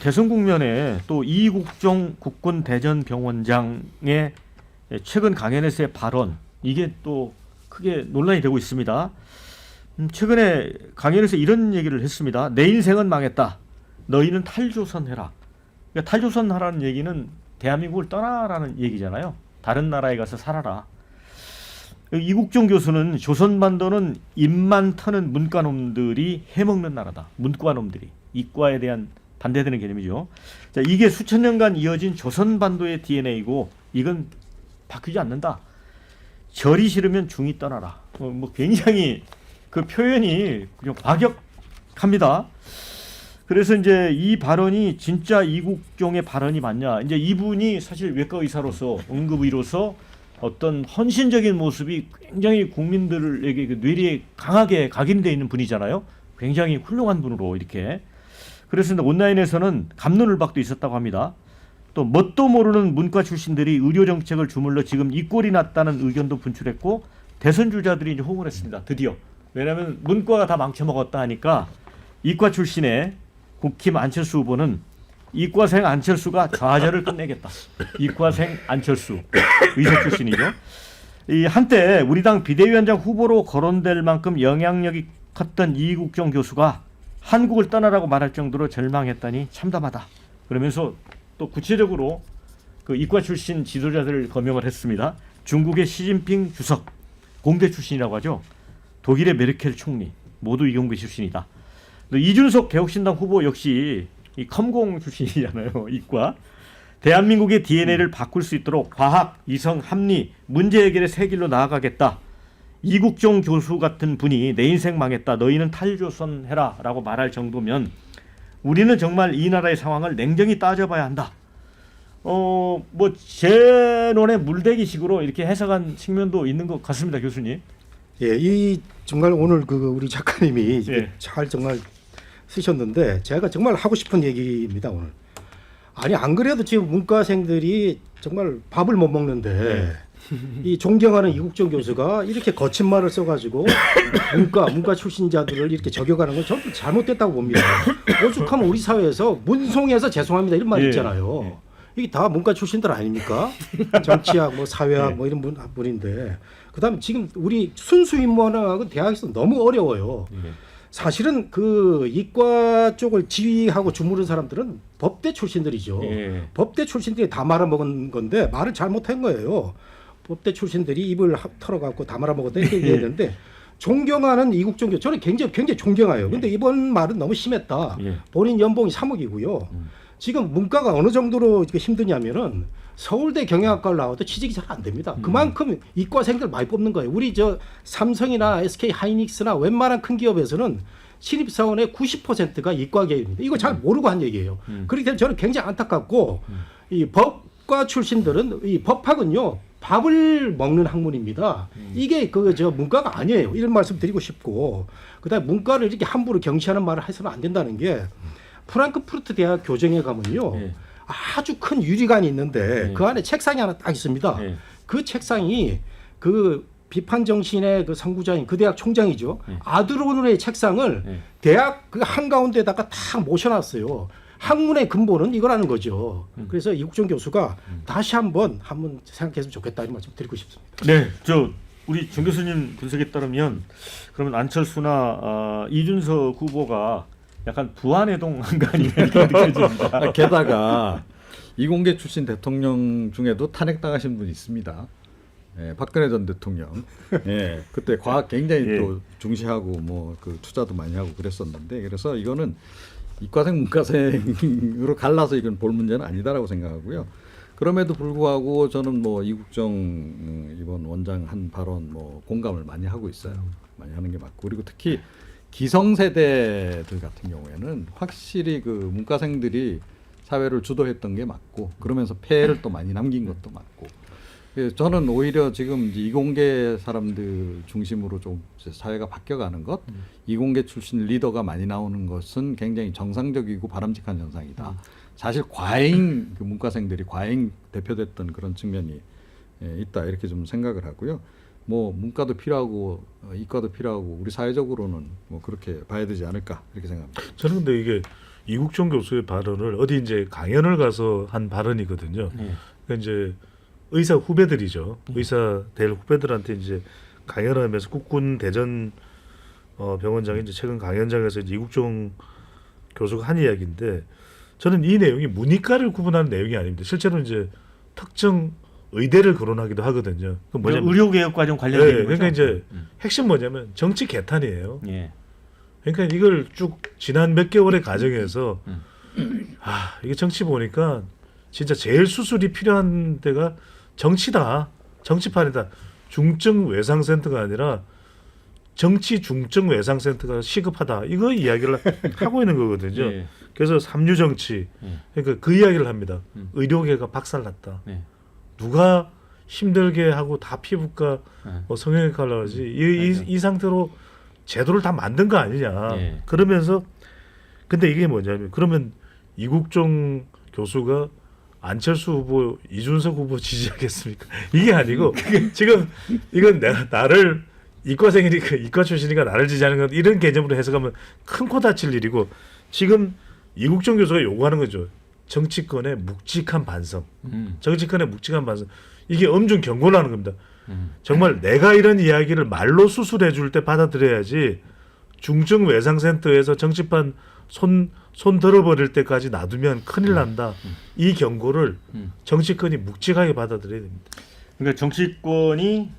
대선 국면에 또 이국종 국군대전병원장의 최근 강연에서의 발언, 이게 또 크게 논란이 되고 있습니다. 최근에 강연에서 이런 얘기를 했습니다. 내 인생은 망했다. 너희는 탈조선 해라. 그러니까 탈조선 하라는 얘기는 대한민국을 떠나라는 얘기잖아요. 다른 나라에 가서 살아라. 이국종 교수는 조선반도는 입만 터는 문과놈들이 해먹는 나라다. 문과놈들이. 이과에 대한 반대되는 개념이죠. 자, 이게 수천 년간 이어진 조선반도의 DNA이고 이건 바뀌지 않는다. 절이 싫으면 중이 떠나라. 뭐 굉장히 그 표현이 그냥 과격합니다. 그래서 이제 이 발언이 진짜 이국종의 발언이 맞냐? 이제 이분이 사실 외과 의사로서 응급의로서 어떤 헌신적인 모습이 굉장히 국민들에게 그 뇌리에 강하게 각인되어 있는 분이잖아요. 굉장히 훌륭한 분으로 이렇게. 그래서 온라인에서는 갑론을박도 있었다고 합니다. 또 뭣도 모르는 문과 출신들이 의료 정책을 주물러 지금 이 꼴이 났다는 의견도 분출했고 대선 주자들이 이제 호응을 했습니다. 드디어. 왜냐하면 문과가 다 망쳐먹었다 하니까 이과 출신의 국힘 안철수 후보는 이과생 안철수가 좌절을 끝내겠다. 이과생 안철수 의사 출신이죠. 이 한때 우리 당 비대위원장 후보로 거론될 만큼 영향력이 컸던 이국종 교수가 한국을 떠나라고 말할 정도로 절망했다니 참담하다. 그러면서 또 구체적으로 그 이과 출신 지도자들을 거명을 했습니다. 중국의 시진핑 주석, 공대 출신이라고 하죠. 독일의 메르켈 총리, 모두 이공계 출신이다. 또 이준석 개혁신당 후보 역시 이 컴공 출신이잖아요. 이과. 대한민국의 DNA를 바꿀 수 있도록 과학, 이성, 합리, 문제 해결의 새 길로 나아가겠다. 이국종 교수 같은 분이 내 인생 망했다. 너희는 탈조선 해라. 라고 말할 정도면 우리는 정말 이 나라의 상황을 냉정히 따져봐야 한다. 뭐 제 논의 물대기식으로 이렇게 해석한 측면도 있는 것 같습니다, 교수님. 예, 이 정말 오늘 그 우리 작가님이 예. 잘 정말 쓰셨는데 제가 정말 하고 싶은 얘기입니다 오늘. 아니 안 그래도 지금 문과생들이 정말 밥을 못 먹는데 이 존경하는 이국종 교수가 이렇게 거친 말을 써가지고 문과 출신자들을 이렇게 저격하는 건 저는 잘못됐다고 봅니다. 오죽하면 우리 사회에서 문송에서 죄송합니다 이런 말 예. 있잖아요. 이게 다 문과 출신들 아닙니까? 정치학, 뭐 사회학, 뭐 이런 분인데 그다음에 지금 우리 순수 인문학은 대학에서 너무 어려워요. 사실은 그 이과 쪽을 지휘하고 주무른 사람들은 법대 출신들이죠. 예. 법대 출신들이 다 말아먹은 건데 말을 잘못한 거예요. 법대 출신들이 입을 털어갖고 다 말아먹었다 이렇게 얘기했는데 존경하는 이국종 교수 저는 굉장히 존경해요. 근데 이번 말은 너무 심했다. 본인 연봉이 3억이고요. 지금 문과가 어느 정도로 이렇게 힘드냐면은 서울대 경영학과를 나와도 취직이 잘 안 됩니다. 그만큼 이과생들 많이 뽑는 거예요. 우리 저 삼성이나 SK 하이닉스나 웬만한 큰 기업에서는 신입사원의 90%가 이과계입니다. 이거 잘 모르고 한 얘기예요. 그렇기 때문에 저는 굉장히 안타깝고 이 법과 출신들은 이 법학은요 밥을 먹는 학문입니다. 이게 그 저 문과가 아니에요. 이런 말씀 드리고 싶고 그다음에 문과를 이렇게 함부로 경시하는 말을 해서는 안 된다는 게 프랑크푸르트 대학 교정에 가면요. 아주 큰 유리관이 있는데 그 안에 책상이 하나 딱 있습니다. 그 책상이 그 비판 정신의 그 선구자인 그 대학 총장이죠. 아드로노의 책상을 대학 그 한가운데다가 딱 모셔놨어요. 학문의 근본은 이거라는 거죠. 그래서 이국종 교수가 다시 한번 생각했으면 좋겠다 이런 말씀 드리고 싶습니다. 네, 우리 정 교수님 분석에 따르면 그러면 안철수나 이준석 후보가 약간 부안해동한 거 아니냐 이렇게 느껴집니다. 게다가 이공계 출신 대통령 중에도 탄핵당하신 분이 있습니다. 예, 박근혜 전 대통령. 예, 그때 과학 굉장히 또 중시하고 뭐 그 투자도 많이 하고 그랬었는데 그래서 이거는 이과생 문과생으로 갈라서 이건 볼 문제는 아니다라고 생각하고요. 그럼에도 불구하고 저는 뭐 이국정 이번 원장 한 발언 뭐 공감을 많이 하고 있어요. 많이 하는 게 맞고 그리고 특히 기성세대들 같은 경우에는 확실히 그 문과생들이 사회를 주도했던 게 맞고 그러면서 폐해를 또 많이 남긴 것도 맞고 그래서 저는 오히려 지금 이공계 사람들 중심으로 좀 사회가 바뀌어가는 것 이공계 출신 리더가 많이 나오는 것은 굉장히 정상적이고 바람직한 현상이다. 사실 과잉 그 문과생들이 과잉 대표됐던 그런 측면이 있다 이렇게 좀 생각을 하고요. 뭐 문과도 필요하고 이과도 필요하고 우리 사회적으로는 뭐 그렇게 봐야 되지 않을까 이렇게 생각합니다. 저는 근데 이게 이국종 교수의 발언을 어디 이제 강연을 가서 한 발언이거든요. 네. 그러니까 이제 의사 후배들이죠. 의사 될 후배들한테 이제 강연을 하면서 국군 대전 병원장이 이제 최근 강연장에서 이제 이국종 교수가 한 이야기인데 저는 이 내용이 문이과를 구분하는 내용이 아닙니다. 실제로 이제 특정 의대를 거론하기도 하거든요. 그 뭐냐면 의료개혁과정 관련된 거죠. 그러니까 이제 핵심 뭐냐면 정치 개탄이에요. 예. 그러니까 이걸 쭉 지난 몇 개월의 과정에서 이게 정치 보니까 진짜 제일 수술이 필요한 데가 정치다, 정치판이다. 중증 외상센터가 아니라 정치 중증 외상센터가 시급하다. 이거 이야기를 하고 있는 거거든요. 예. 그래서 삼류 정치, 그러니까 그 이야기를 합니다. 의료계가 박살났다. 네. 누가 힘들게 하고 다 피부과 네. 성형외과를 하지 이 상태로 제도를 다 만든 거 아니냐. 예. 그러면서 근데 이게 뭐냐면 그러면 이국종 교수가 안철수 후보, 이준석 후보 지지하겠습니까? 이게 아니고 지금 이건 나를 이과생이니까 이과 출신이니까 나를 지지하는 건 이런 개념으로 해석하면 큰 코 다칠 일이고 지금 이국종 교수가 요구하는 거죠. 정치권의 묵직한 반성. 정치권의 묵직한 반성. 이게 엄중 경고를 하는 겁니다. 정말 내가 이런 이야기를 말로 수술해 줄 때 받아들여야지 중증 외상센터에서 정치판 손 들어버릴 때까지 놔두면 큰일 난다. 이 경고를 정치권이 묵직하게 받아들여야 됩니다. 그러니까 정치권이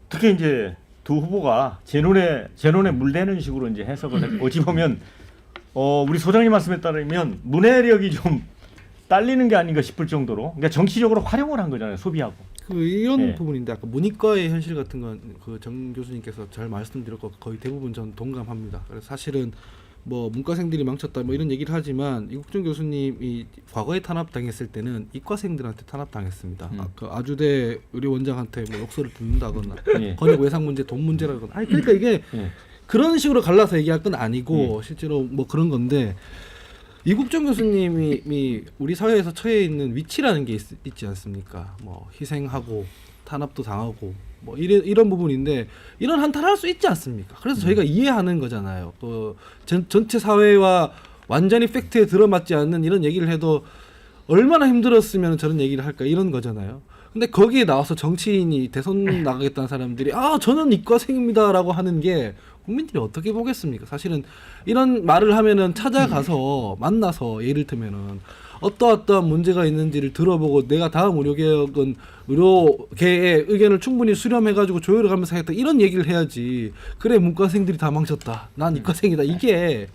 특히 이제 두 후보가 제 눈에 물대는 식으로 이제 해석을 했고 어찌 보면 우리 소장님 말씀에 따르면 문해력이 좀 딸리는 게 아닌가 싶을 정도로 그러니까 정치적으로 활용을 한 거잖아요. 소비하고. 이런 예. 부분인데 아까 문이과의 현실 같은 건 그 정 교수님께서 잘 말씀드렸고 거의 대부분 전 동감합니다. 그래서 사실은 뭐 문과생들이 망쳤다 뭐 이런 얘기를 하지만 이국종 교수님이 과거에 탄압당했을 때는 이과생들한테 탄압당했습니다. 그 아주대 의료원장한테 뭐 욕설을 듣는다거나 예. 권역 외상 문제, 돈 문제라거나. 아니 그러니까 이게 예. 그런 식으로 갈라서 얘기할 건 아니고 실제로 뭐 그런 건데 이국종 교수님이 우리 사회에서 처해 있는 위치라는 게 있지 않습니까? 뭐 희생하고 탄압도 당하고 뭐 이런 부분인데 이런 한탄할 수 있지 않습니까? 그래서 저희가 이해하는 거잖아요. 그 전체 사회와 완전히 팩트에 들어맞지 않는 이런 얘기를 해도 얼마나 힘들었으면 저런 얘기를 할까 이런 거잖아요. 근데 거기에 나와서 정치인이 대선 나가겠다는 사람들이 저는 이과생입니다라고 하는 게 국민들이 어떻게 보겠습니까? 사실은 이런 말을 하면은 찾아가서 만나서 예를 들면은 어떠한 문제가 있는지를 들어보고 내가 다음 의료개혁은 의료계의 의견을 충분히 수렴해가지고 조율해가면서 하겠다 이런 얘기를 해야지. 그래 문과생들이 다 망쳤다. 난 이과생이다. 이게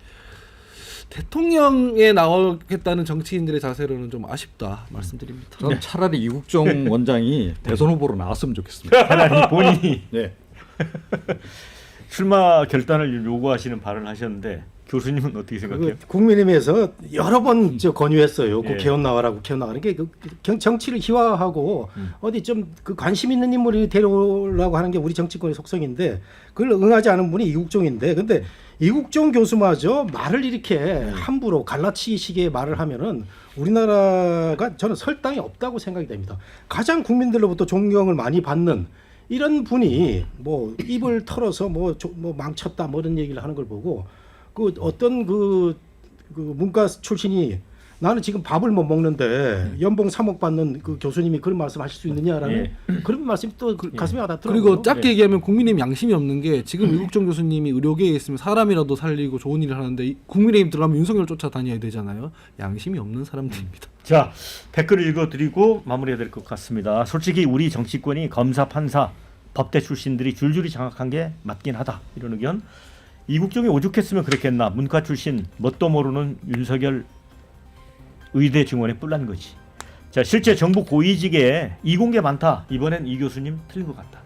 대통령에 나오겠다는 정치인들의 자세로는 좀 아쉽다 말씀드립니다. 저는 차라리 이국종 원장이 대선 후보로 나왔으면 좋겠습니다. 차라리 본인이 네. 출마 결단을 요구하시는 발언을 하셨는데 교수님은 어떻게 생각해요? 국민의힘에서 여러 번 권유했어요. 예. 국회의원 나와라, 국회의원 나와라. 게 정치를 희화화하고 어디 좀 그 관심 있는 인물이 데려오려고 하는 게 우리 정치권의 속성인데 그걸 응하지 않은 분이 이국종인데 근데 이국종 교수마저 말을 이렇게 함부로 갈라치기식의 말을 하면은 우리나라가 저는 설 땅이 없다고 생각이 됩니다. 가장 국민들로부터 존경을 많이 받는 이런 분이 뭐 입을 털어서 뭐 망쳤다 뭐 이런 얘기를 하는 걸 보고 그 어떤 그 문과 출신이 나는 지금 밥을 못 먹는데 연봉 3억 받는 그 교수님이 그런 말씀 하실 수 있느냐라는 그런 말씀이 또 가슴에 와닿더라고요. 그리고 짧게 얘기하면 국민의힘 양심이 없는 게 지금 이국종 교수님이 의료계에 있으면 사람이라도 살리고 좋은 일을 하는데 국민의힘 들어가면 윤석열 쫓아다녀야 되잖아요. 양심이 없는 사람들입니다. 자, 댓글을 읽어드리고 마무리해야 될 것 같습니다. 솔직히 우리 정치권이 검사, 판사, 법대 출신들이 줄줄이 장악한 게 맞긴 하다. 이런 의견. 이국종이 오죽했으면 그랬겠나. 문과 출신 뭣도 모르는 윤석열 의대 증원에 뿔난 거지. 자, 실제 정부 고위직에 이공계 많다. 이번엔 이 교수님 틀린 것 같다.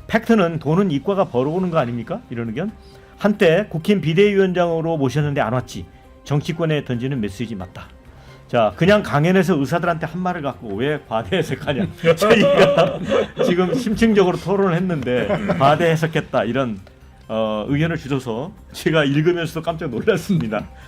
팩트는 돈은 이과가 벌어오는 거 아닙니까? 이런 의견. 한때 국힘 비대위원장으로 모셨는데 안 왔지. 정치권에 던지는 메시지 맞다. 자, 그냥 강연에서 의사들한테 한 말을 갖고 왜 과대 해석하냐. 저희가 지금 심층적으로 토론을 했는데 과대 해석했다 이런 의견을 주셔서 제가 읽으면서도 깜짝 놀랐습니다.